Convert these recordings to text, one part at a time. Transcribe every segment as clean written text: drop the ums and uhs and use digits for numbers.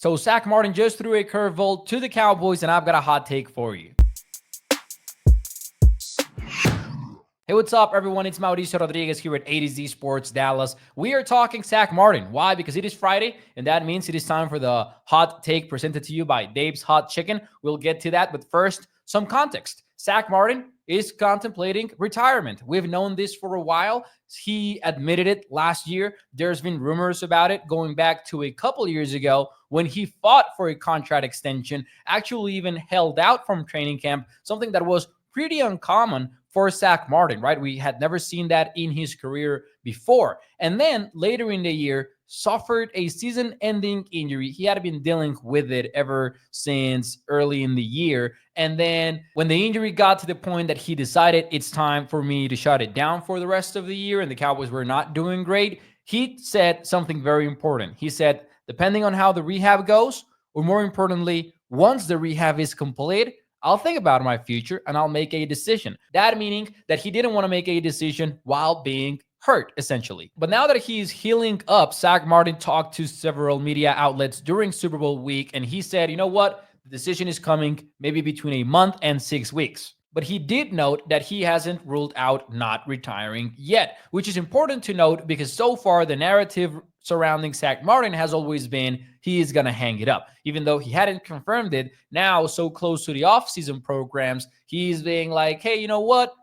So Zack Martin just threw a curveball to the Cowboys, and I've got a hot take for you. Hey, what's up, everyone? It's Mauricio Rodriguez here at A to Z Sports Dallas. We are talking Zack Martin. Why? Because it is Friday, and that means it is time for the hot take presented to you by Dave's Hot Chicken. We'll get to that, but first, some context. Zack Martin is contemplating retirement. We've known this for a while. He admitted it last year. There's been rumors about it going back to a couple years ago when he fought for a contract extension, actually even held out from training camp, something that was pretty uncommon for Zack Martin, right? We had never seen that in his career before. And then later in the year, suffered a season-ending injury. He had been dealing with it ever since early in the year. And then when the injury got to the point that he decided it's time for me to shut it down for the rest of the year and the Cowboys were not doing great, he said something very important. He said, depending on how the rehab goes, or more importantly, once the rehab is complete, I'll think about my future and I'll make a decision. That meaning that he didn't want to make a decision while being hurt, essentially. But now that he's healing up, Zack Martin talked to several media outlets during Super Bowl week, and he said, you know what? The decision is coming maybe between a month and 6 weeks. But he did note that he hasn't ruled out not retiring yet, which is important to note because so far the narrative surrounding Zack Martin has always been he is going to hang it up. Even though he hadn't confirmed it, now so close to the offseason programs, he's being like, hey, you know what?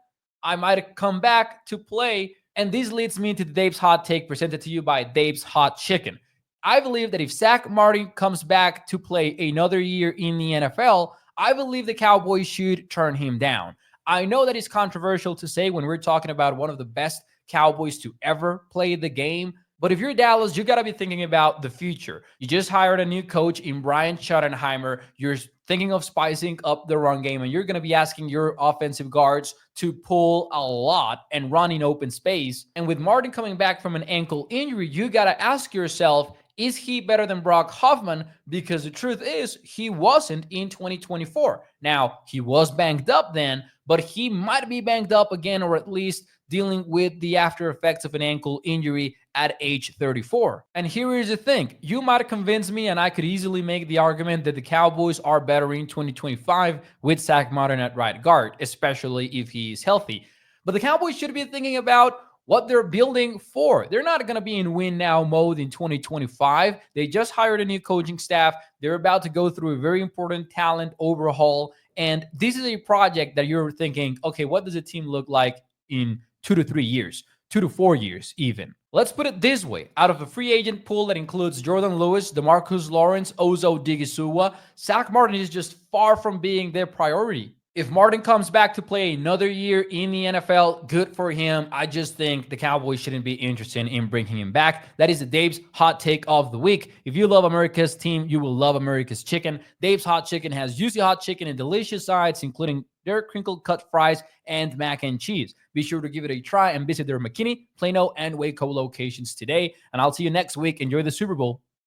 I might come back to play. And this leads me to Dave's hot take presented to you by Dave's Hot Chicken. I believe that if Zack Martin comes back to play another year in the NFL, I believe the Cowboys should turn him down. I know that it's controversial to say when we're talking about one of the best Cowboys to ever play the game, but if you're Dallas, you got to be thinking about the future. You just hired a new coach in Brian Schottenheimer. You're thinking of spicing up the run game, and you're going to be asking your offensive guards to pull a lot and run in open space. And with Martin coming back from an ankle injury, you got to ask yourself, is he better than Brock Hoffman? Because the truth is, he wasn't in 2024. Now, he was banged up then, but he might be banged up again, or at least dealing with the after effects of an ankle injury at age 34. And here is the thing. You might convince me, and I could easily make the argument that the Cowboys are better in 2025 with Zack Martin at right guard, especially if he's healthy. But the Cowboys should be thinking about what they're building for. They're not going to be in win now mode in 2025. They just hired a new coaching staff. They're about to go through a very important talent overhaul. And this is a project that you're thinking, okay, what does a team look like in 2 to 3 years, 2 to 4 years even? Let's put it this way. Out of a free agent pool that includes Jordan Lewis, DeMarcus Lawrence, Ozo Odighizuwa, Zack Martin is just far from being their priority. If Martin comes back to play another year in the NFL, good for him. I just think the Cowboys shouldn't be interested in bringing him back. That is the Dave's Hot Take of the Week. If you love America's team, you will love America's chicken. Dave's Hot Chicken has juicy hot chicken and delicious sides, including their crinkle-cut fries and mac and cheese. Be sure to give it a try and visit their McKinney, Plano, and Waco locations today. And I'll see you next week. Enjoy the Super Bowl.